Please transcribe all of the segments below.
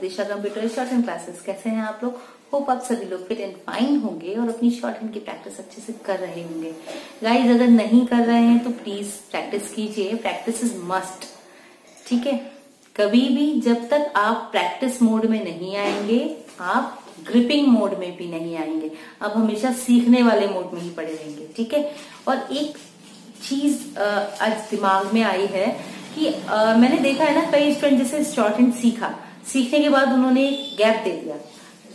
दिशा computer short hand classes. कैसे हैं आप लोग? होप आप सभी लोग फिट एंड फाइन होंगे और अपनी शॉर्ट हैंड की प्रैक्टिस अच्छे से कर रहे होंगे। गाइज अगर नहीं कर रहे हैं तो प्लीज प्रैक्टिस कीजिए, प्रैक्टिस इज मस्ट। ठीक है, कभी भी जब तक आप प्रैक्टिस मोड में नहीं आएंगे आप ग्रिपिंग मोड में भी नहीं आएंगे, आप हमेशा सीखने वाले मोड में ही पड़े रहेंगे। ठीक है, और एक चीज आज दिमाग में आई है कि मैंने देखा है ना कई स्टूडेंट जैसे शॉर्ट हैंड सीखने के बाद उन्होंने गैप दे दिया,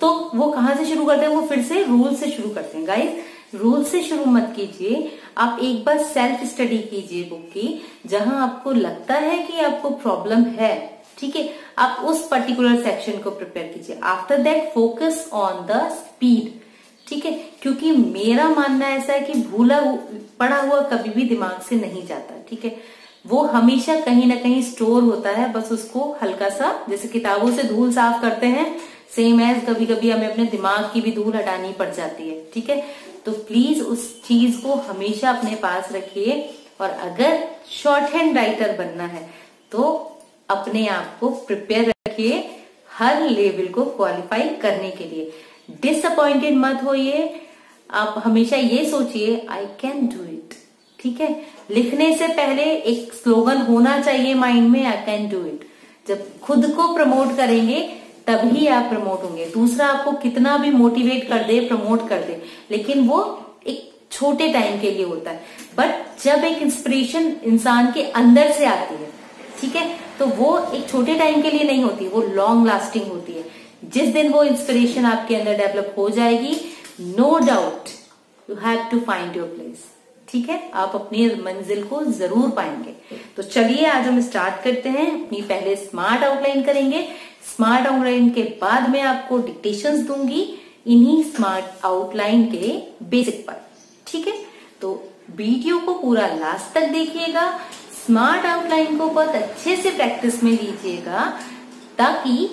तो वो कहाँ से शुरू करते हैं? वो फिर से रूल से शुरू करते हैं। गाइस रूल से शुरू मत कीजिए, आप एक बार सेल्फ स्टडी कीजिए बुक की, जहां आपको लगता है कि आपको प्रॉब्लम है। ठीक है, आप उस पर्टिकुलर सेक्शन को प्रिपेयर कीजिए। After that focus on the speed. ठीक है, क्योंकि मेरा मानना ऐसा है कि भूला पढ़ा हुआ कभी भी दिमाग से नहीं जाता। ठीक है, वो हमेशा कहीं ना कहीं स्टोर होता है, बस उसको हल्का सा जैसे किताबों से धूल साफ करते हैं, सेम एज कभी कभी हमें अपने दिमाग की भी धूल हटानी पड़ जाती है। ठीक है, तो प्लीज उस चीज को हमेशा अपने पास रखिए, और अगर शॉर्ट हैंड राइटर बनना है तो अपने आप को प्रिपेयर रखिए हर लेवल को क्वालिफाई करने के लिए। डिसअपॉइंटेड मत होइए, आप हमेशा ये सोचिए आई कैन डू इट। ठीक है, लिखने से पहले एक स्लोगन होना चाहिए माइंड में, आई कैन डू इट। जब खुद को प्रमोट करेंगे तभी आप प्रमोट होंगे। दूसरा आपको कितना भी मोटिवेट कर दे, प्रमोट कर दे, लेकिन वो एक छोटे टाइम के लिए होता है। बट जब एक इंस्पिरेशन इंसान के अंदर से आती है, ठीक है, तो वो एक छोटे टाइम के लिए नहीं होती, वो लॉन्ग लास्टिंग होती है। जिस दिन वो इंस्पिरेशन आपके अंदर डेवलप हो जाएगी, no doubt you have to find your place. ठीक है, आप अपनी मंजिल को जरूर पाएंगे। तो चलिए आज हम स्टार्ट करते हैं। अपनी पहले स्मार्ट आउटलाइन करेंगे, स्मार्ट आउटलाइन के बाद मैं आपको डिक्टेशंस दूंगी इन्हीं स्मार्ट आउटलाइन के बेसिक पर। ठीक है, तो वीडियो को पूरा लास्ट तक देखिएगा, स्मार्ट आउटलाइन को बहुत अच्छे से प्रैक्टिस में लीजिएगा ताकि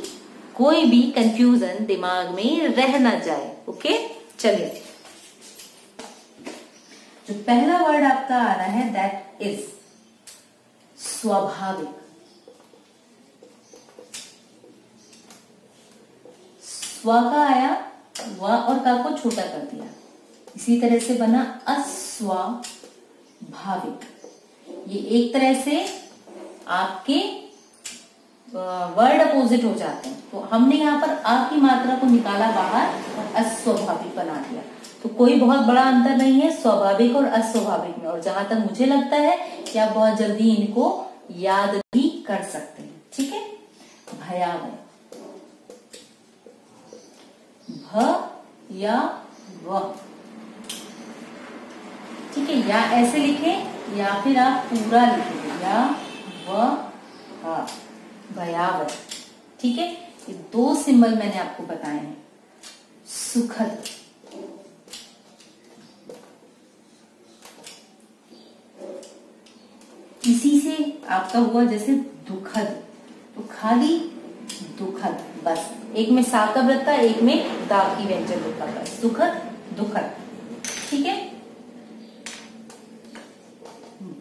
कोई भी कंफ्यूजन दिमाग में रह ना जाए। ओके, चलिए जो पहला वर्ड आपका आ रहा है दैट इज स्वाभाविक। स्व का आया, व और का को छोटा कर दिया, इसी तरह से बना अस्वाभाविक। ये एक तरह से आपके वर्ड अपोजिट हो जाते हैं, तो हमने यहाँ पर आ की मात्रा को निकाला बाहर और अस्वाभाविक बना दिया। तो कोई बहुत बड़ा अंतर नहीं है स्वाभाविक और अस्वाभाविक में, और जहां तक मुझे लगता है कि आप बहुत जल्दी इनको याद भी कर सकते हैं। ठीक है, भयावह, भ या व। ठीक है, या ऐसे लिखें या फिर आप पूरा लिखेंगे, या व हा, भयावह। ठीक है, ये दो सिंबल मैंने आपको बताए हैं। सुखद, इसी से आपका हुआ जैसे दुखद, तो खाली दुखद, बस एक में सा का वृत्ता, एक में दा की व्यंजन होता, बस सुखद दुखद। ठीक है,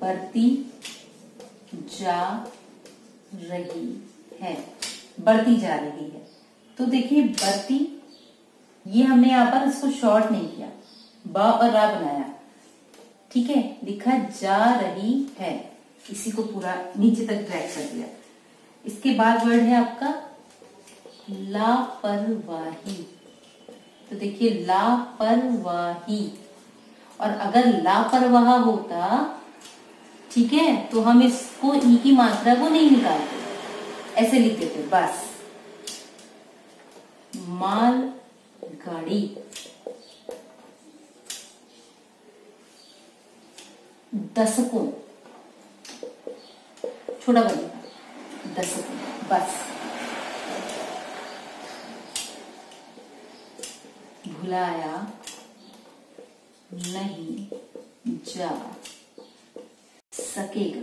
बढ़ती जा रही है, बढ़ती जा रही है। तो देखिए बढ़ती, ये हमने यहां पर इसको शॉर्ट नहीं किया, ब और रा बनाया। ठीक है, लिखा जा रही है, इसी को पूरा नीचे तक ड्रैग कर दिया। इसके बाद वर्ड है आपका लापरवाही। तो देखिए लापरवाही, और अगर लापरवाह होता, ठीक है, तो हम इसको ई की मात्रा को नहीं निकालते, ऐसे लिख देते बस। माल गाड़ी, दशकों, छोटा बनेगा, दशकों, बस। भुलाया नहीं जा सकेगा।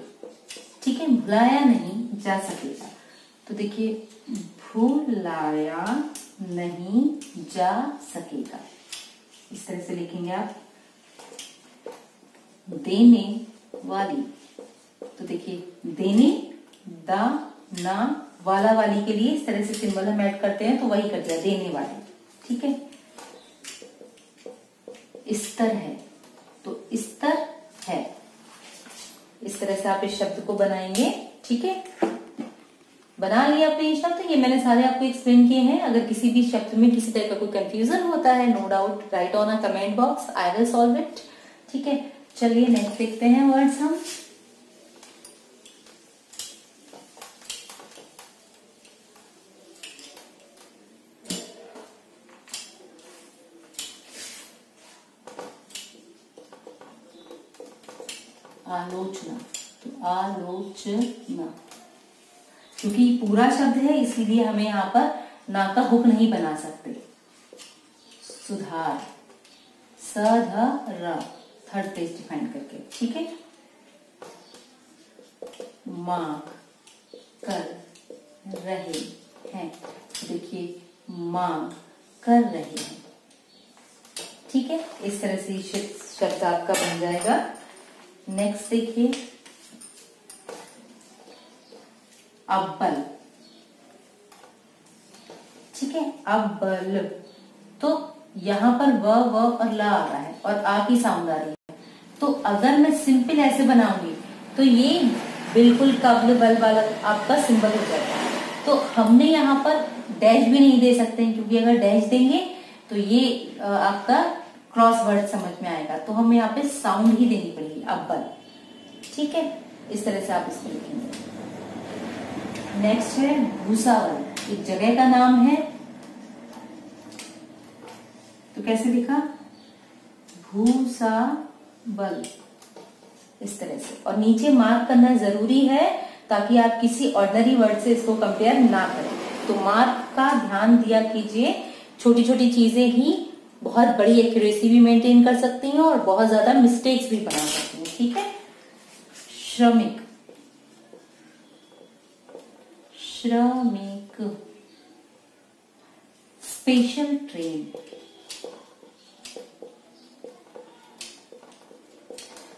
ठीक है, भुलाया नहीं जा सकेगा, तो देखिए भुलाया नहीं जा सकेगा, इस तरह से लिखेंगे आप। देने वाली, तो देखिए देने दा ना वाला वाली के लिए इस तरह से सिंबल हम ऐड करते हैं, तो वही कर दिया, देने वाले। ठीक है, स्तर है तो स्तर है, इस तरह से आप इस शब्द को बनाएंगे। ठीक है, बना लिया आपने ये शब्द, ये मैंने सारे आपको एक्सप्लेन किए हैं। अगर किसी भी शब्द में किसी तरह का कोई कंफ्यूजन होता है, no doubt write on a comment box, I will solve it. ठीक है, चलिए नेक्स्ट देखते हैं वर्ड्स हम। आलोचना, तो आलोचना, क्योंकि पूरा शब्द है इसीलिए हमें यहाँ पर ना का हुक नहीं बना सकते। सुधार, सधर, थर्ड पेज डिफाइन करके। ठीक है, मांग कर रहे हैं, देखिए मांग कर रहे हैं। ठीक है, इस तरह से शब्द आपका बन जाएगा। नेक्स्ट देखिए, अब्बल। ठीक है, अब्बल, तो यहां पर व और ला आ रहा है और आ की साउंड आ रही है, तो अगर मैं सिंपल ऐसे बनाऊंगी तो ये बिल्कुल कब्ल बल वाला आपका सिंबल हो जाता है। तो हमने यहाँ पर डैश भी नहीं दे सकते हैं, क्योंकि अगर डैश देंगे तो ये आपका क्रॉस वर्ड समझ में आएगा, तो हमें यहाँ पे साउंड ही देनी पड़ेगी, अब्बल। ठीक है, इस तरह से आप इसको लिखेंगे। नेक्स्ट है भूसावल, एक जगह का नाम है, तो कैसे लिखा, भूसावल, इस तरह से। और नीचे मार्क करना जरूरी है ताकि आप किसी ऑर्डिनरी वर्ड से इसको कंपेयर ना करें। तो मार्क का ध्यान दिया कीजिए, छोटी छोटी चीजें ही बहुत बड़ी एक्यूरेसी भी मेंटेन कर सकती हैं और बहुत ज्यादा मिस्टेक्स भी बना सकती हैं। ठीक है, श्रमिक, श्रमिक, स्पेशल ट्रेन,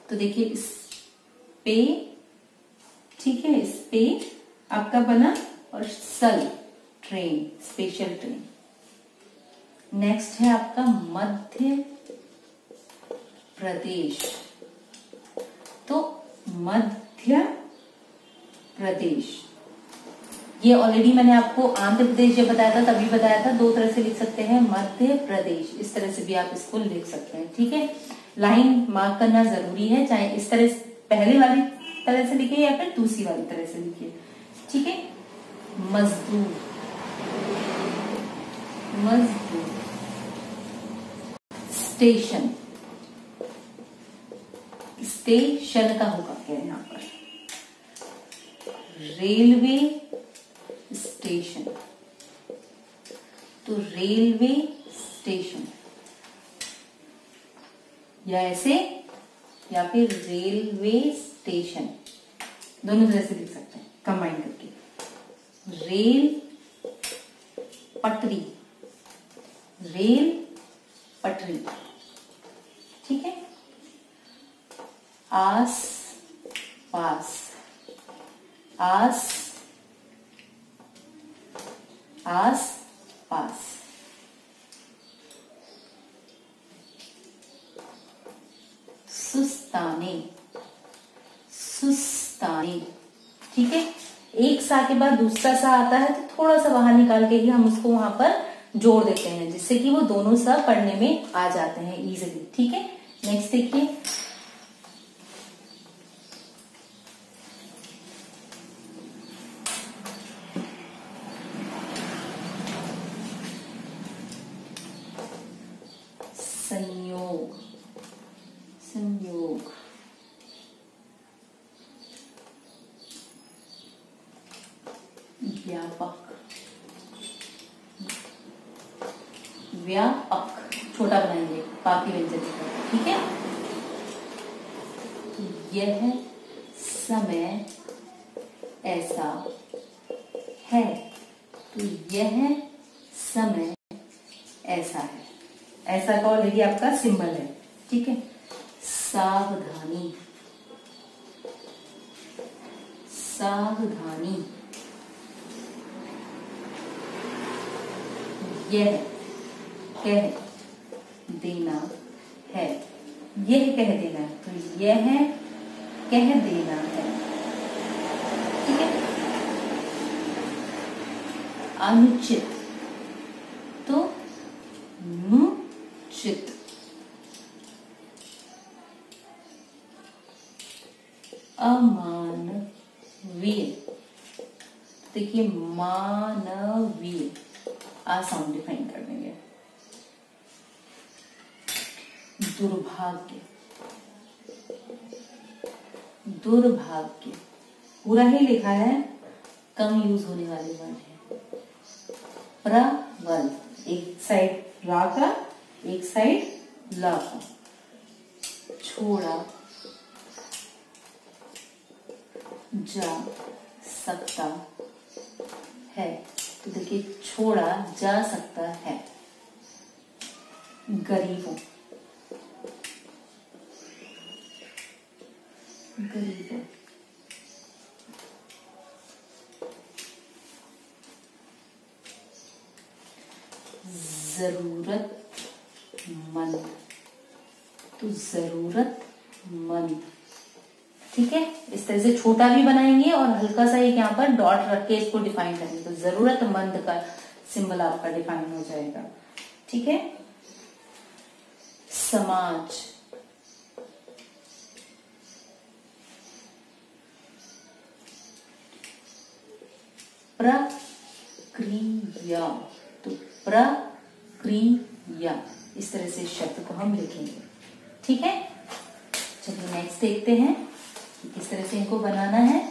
तो देखिए इस पे, ठीक है, इस पे आपका बना, और सल, ट्रेन, स्पेशल ट्रेन। नेक्स्ट है आपका मध्य प्रदेश, तो मध्य प्रदेश, ये ऑलरेडी मैंने आपको आंध्र प्रदेश जब बताया था तभी बताया था, दो तरह से लिख सकते हैं, मध्य प्रदेश, इस तरह से भी आप इसको लिख सकते हैं। ठीक है, लाइन मार्क करना जरूरी है, चाहे इस तरह से पहले वाली तरह से लिखिए या फिर दूसरी वाली तरह से लिखिए। ठीक है, मजदूर, मजदूर, स्टेशन, स्टेशन का होगा क्या यहाँ पर, रेलवे स्टेशन, तो रेलवे स्टेशन, या ऐसे या फिर रेलवे स्टेशन, दोनों तरह से लिख सकते हैं कंबाइन करके। रेल पटरी, रेल पटरी। ठीक है, आस पास, आस आस पास, सुस्ताने, सुस्ताने। ठीक है, एक सा के बाद दूसरा सा आता है तो थोड़ा सा बाहर निकाल के ही हम उसको वहां पर जोड़ देते हैं, जिससे कि वो दोनों सा पढ़ने में आ जाते हैं इजीली। ठीक है, नेक्स्ट देखिए, संयोग, संयोग, व्यापक, व्यापक, छोटा बनाएंगे बाकी व्यंजन। ठीक है, यह समय ऐसा है, तो यह समय ऐसा है, ऐसा का ऑलरेडी आपका सिंबल है। ठीक है, सावधानी, सावधानी, यह कह देना है, यह कह देना है, तो यह कह देना है। ठीक है। अनुचित तो नुचित। अमानवीय, देखिए मानवीय, आ साउंड डिफाइन कर देंगे। दुर्भाग्य, दुर्भाग्य पूरा ही लिखा है, कम यूज होने वाले वर्ड है। प्रबल, एक साइड रा का, एक साइड ला का। छोड़ा जा सकता है, तो देखिए छोड़ा जा सकता है। गरीबों, गरीबों। जरूरतमंद, तो जरूरतमंद। ठीक है। इस तरह से छोटा भी बनाएंगे और हल्का सा एक यहाँ पर डॉट रख के इसको डिफाइन करेंगे, तो जरूरतमंद का सिंबल आपका डिफाइन हो जाएगा। ठीक है। समाज, प्रक्रिया, तो प्रक्रिया, इस तरह से शब्द को हम लिखेंगे। ठीक है। चलिए नेक्स्ट देखते हैं कि किस तरह से इनको बनाना है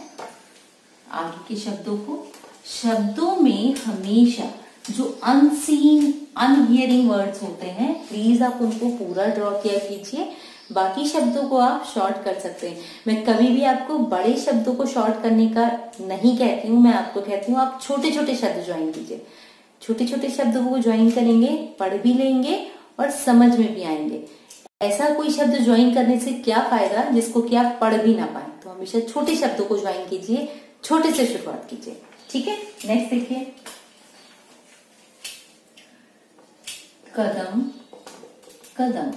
आगे के शब्दों को। शब्दों में हमेशा जो अनसीन अनहियरिंग वर्ड्स होते हैं, प्लीज आप उनको पूरा ड्रॉ किया कीजिए, बाकी शब्दों को आप शॉर्ट कर सकते हैं। मैं कभी भी आपको बड़े शब्दों को शॉर्ट करने का नहीं कहती हूँ, मैं आपको कहती हूँ आप छोटे छोटे शब्द ज्वाइन कीजिए। छोटे छोटे शब्दों को ज्वाइन करेंगे, पढ़ भी लेंगे और समझ में भी आएंगे। ऐसा कोई शब्द ज्वाइन करने से क्या फायदा जिसको कि आप पढ़ भी ना पाए, तो हमेशा छोटे शब्दों को ज्वाइन कीजिए, छोटे से शुरुआत कीजिए। ठीक है। नेक्स्ट देखिए, कदम, कदम,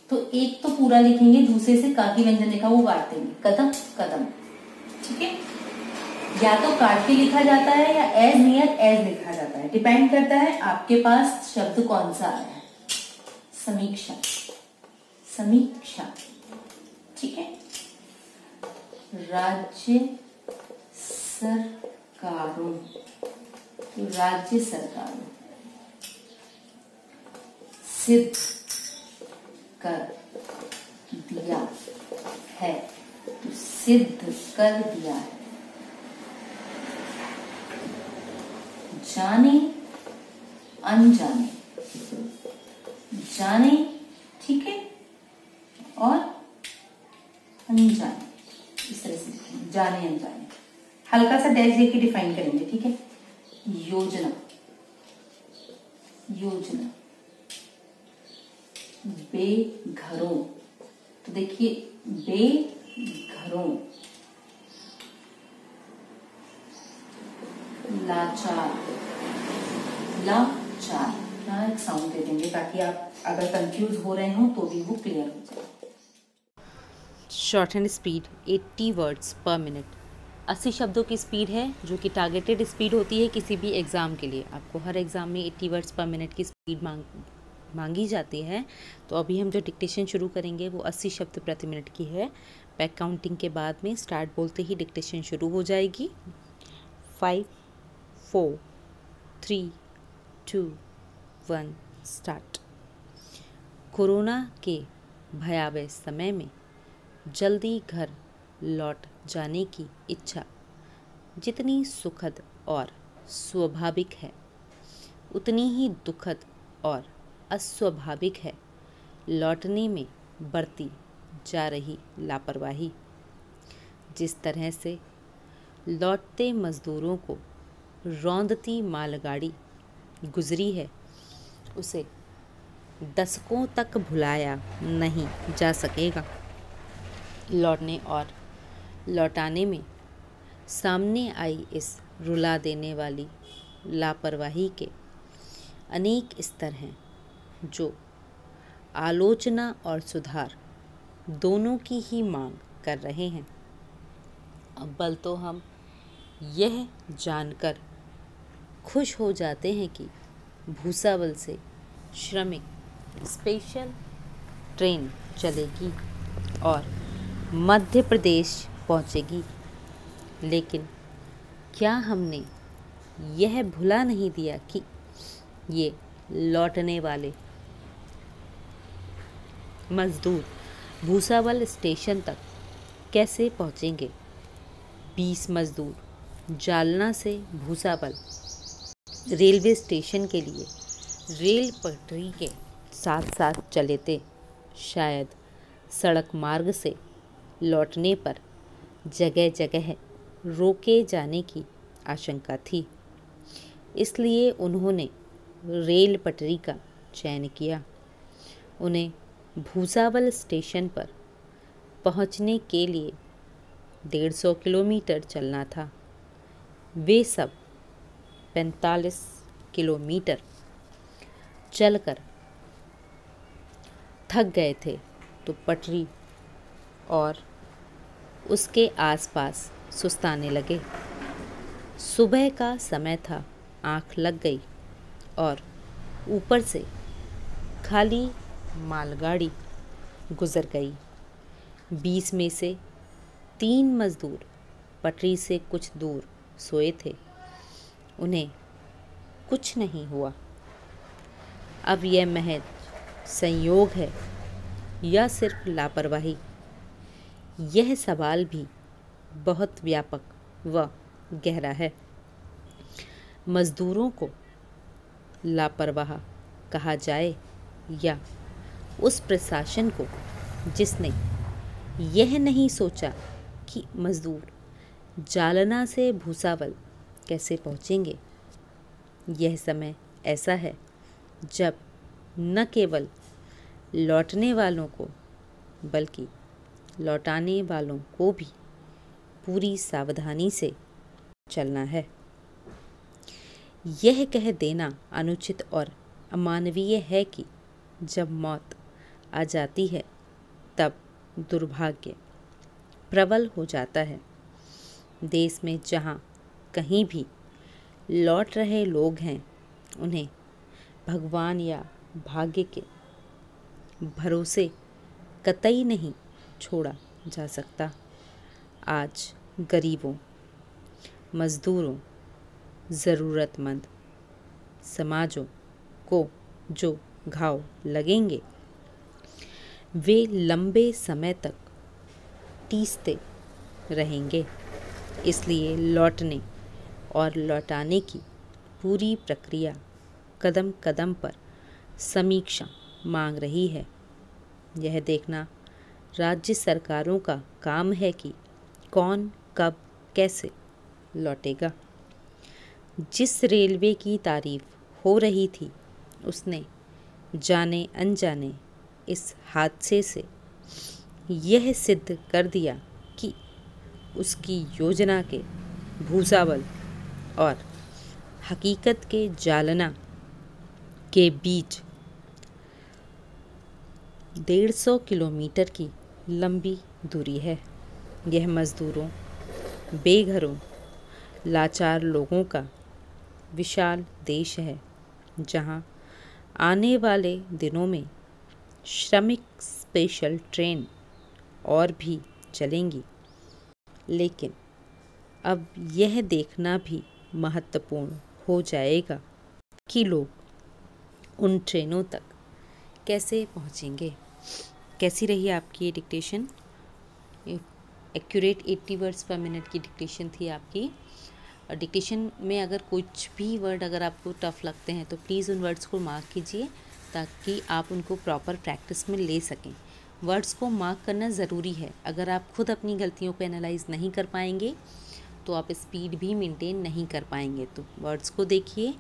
तो एक तो पूरा लिखेंगे, दूसरे से का की व्यंजन लिखा वो काट देंगे। कदम, कदम। ठीक है। या तो काट के लिखा जाता है या एज नियर एज लिखा जाता है, डिपेंड करता है आपके पास शब्द कौन सा आया है। समीक्षा, समीक्षा। ठीक है। राज्य सरकारों, तो राज्य सरकारों। सिद्ध कर दिया है, तो सिद्ध कर दिया है। जाने अनजाने, जाने, ठीक है, और अनजाने, इस तरह से जाने अनजाने। हल्का सा डैश देके डिफाइन करेंगे। ठीक है। योजना, योजना। बेघरों, तो देखिए बेघरों। लाचार, लाचार। यहाँ एक साउंड दे देंगे ताकि आप अगर कंफ्यूज हो रहे हो तो भी वो क्लियर हो जाए। शॉर्ट हैंड स्पीड 80 वर्ड्स पर मिनट। 80 शब्दों की स्पीड है जो कि टारगेटेड स्पीड होती है किसी भी एग्ज़ाम के लिए। आपको हर एग्ज़ाम में 80 वर्ड्स पर मिनट की स्पीड मांगी जाती है। तो अभी हम जो डिक्टेशन शुरू करेंगे वो 80 शब्द प्रति मिनट की है। बैक काउंटिंग के बाद में स्टार्ट बोलते ही डिक्टेशन शुरू हो जाएगी। 5 4 3 2 1 स्टार्ट। कोरोना के भयावह समय में जल्दी घर लौट जाने की इच्छा जितनी सुखद और स्वाभाविक है, उतनी ही दुखद और अस्वाभाविक है लौटने में बरती जा रही लापरवाही। जिस तरह से लौटते मज़दूरों को रौंदती मालगाड़ी गुजरी है, उसे दशकों तक भुलाया नहीं जा सकेगा। लौटने और लौटाने में सामने आई इस रुला देने वाली लापरवाही के अनेक स्तर हैं जो आलोचना और सुधार दोनों की ही मांग कर रहे हैं। अव्वल तो हम यह जानकर खुश हो जाते हैं कि भूसावल से श्रमिक स्पेशल ट्रेन चलेगी और मध्य प्रदेश पहुंचेगी, लेकिन क्या हमने यह भुला नहीं दिया कि ये लौटने वाले मजदूर भूसावल स्टेशन तक कैसे पहुंचेंगे? 20 मजदूर जालना से भूसावल रेलवे स्टेशन के लिए रेल पटरी के साथ साथ चले थे। शायद सड़क मार्ग से लौटने पर जगह जगह रोके जाने की आशंका थी, इसलिए उन्होंने रेल पटरी का चयन किया। उन्हें भूसावल स्टेशन पर पहुंचने के लिए 150 किलोमीटर चलना था। वे सब 45 किलोमीटर चलकर थक गए थे तो पटरी और उसके आसपास सुस्ताने लगे। सुबह का समय था, आँख लग गई और ऊपर से खाली मालगाड़ी गुजर गई। 20 में से 3 मजदूर पटरी से कुछ दूर सोए थे। उन्हें कुछ नहीं हुआ। अब यह महज संयोग है या सिर्फ लापरवाही? यह सवाल भी बहुत व्यापक व गहरा है। मजदूरों को लापरवाह कहा जाए या उस प्रशासन को जिसने यह नहीं सोचा कि मजदूर जालना से भूसावल कैसे पहुंचेंगे। यह समय ऐसा है जब न केवल लौटने वालों को बल्कि लौटाने वालों को भी पूरी सावधानी से चलना है। यह कह देना अनुचित और अमानवीय है कि जब मौत आ जाती है तब दुर्भाग्य प्रबल हो जाता है। देश में जहाँ कहीं भी लौट रहे लोग हैं, उन्हें भगवान या भाग्य के भरोसे कतई नहीं छोड़ा जा सकता। आज गरीबों, मजदूरों, ज़रूरतमंद समाजों को जो घाव लगेंगे वे लंबे समय तक टीसते रहेंगे। इसलिए लौटने और लौटाने की पूरी प्रक्रिया कदम कदम पर समीक्षा मांग रही है। यह देखना राज्य सरकारों का काम है कि कौन कब कैसे लौटेगा। जिस रेलवे की तारीफ हो रही थी उसने जाने अनजाने इस हादसे से यह सिद्ध कर दिया कि उसकी योजना के भूसावल और हकीकत के जालना के बीच 150 किलोमीटर की लंबी दूरी है। यह मजदूरों, बेघरों, लाचार लोगों का विशाल देश है, जहां आने वाले दिनों में श्रमिक स्पेशल ट्रेन और भी चलेंगी। लेकिन अब यह देखना भी महत्वपूर्ण हो जाएगा कि लोग उन ट्रेनों तक कैसे पहुंचेंगे। कैसी रही आपकी ये डिक्टेशन? एक्यूरेट 80 वर्ड्स पर मिनट की डिक्टेशन थी आपकी। डिक्टेशन में अगर कुछ भी वर्ड अगर आपको टफ लगते हैं तो प्लीज़ उन वर्ड्स को मार्क कीजिए ताकि आप उनको प्रॉपर प्रैक्टिस में ले सकें। वर्ड्स को मार्क करना ज़रूरी है। अगर आप खुद अपनी गलतियों को एनालाइज नहीं कर पाएंगे तो आप स्पीड भी मेंटेन नहीं कर पाएंगे। तो वर्ड्स को देखिए,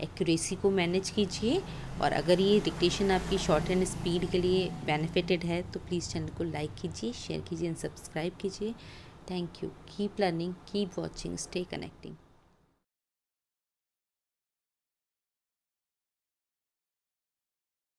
एक्यूरेसी को मैनेज कीजिए, और अगर ये डिक्टेशन आपकी शॉर्ट एंड स्पीड के लिए बेनिफिटेड है तो प्लीज़ चैनल को लाइक कीजिए, शेयर कीजिए एंड सब्सक्राइब कीजिए। Thank you. Keep learning, keep watching, stay connecting.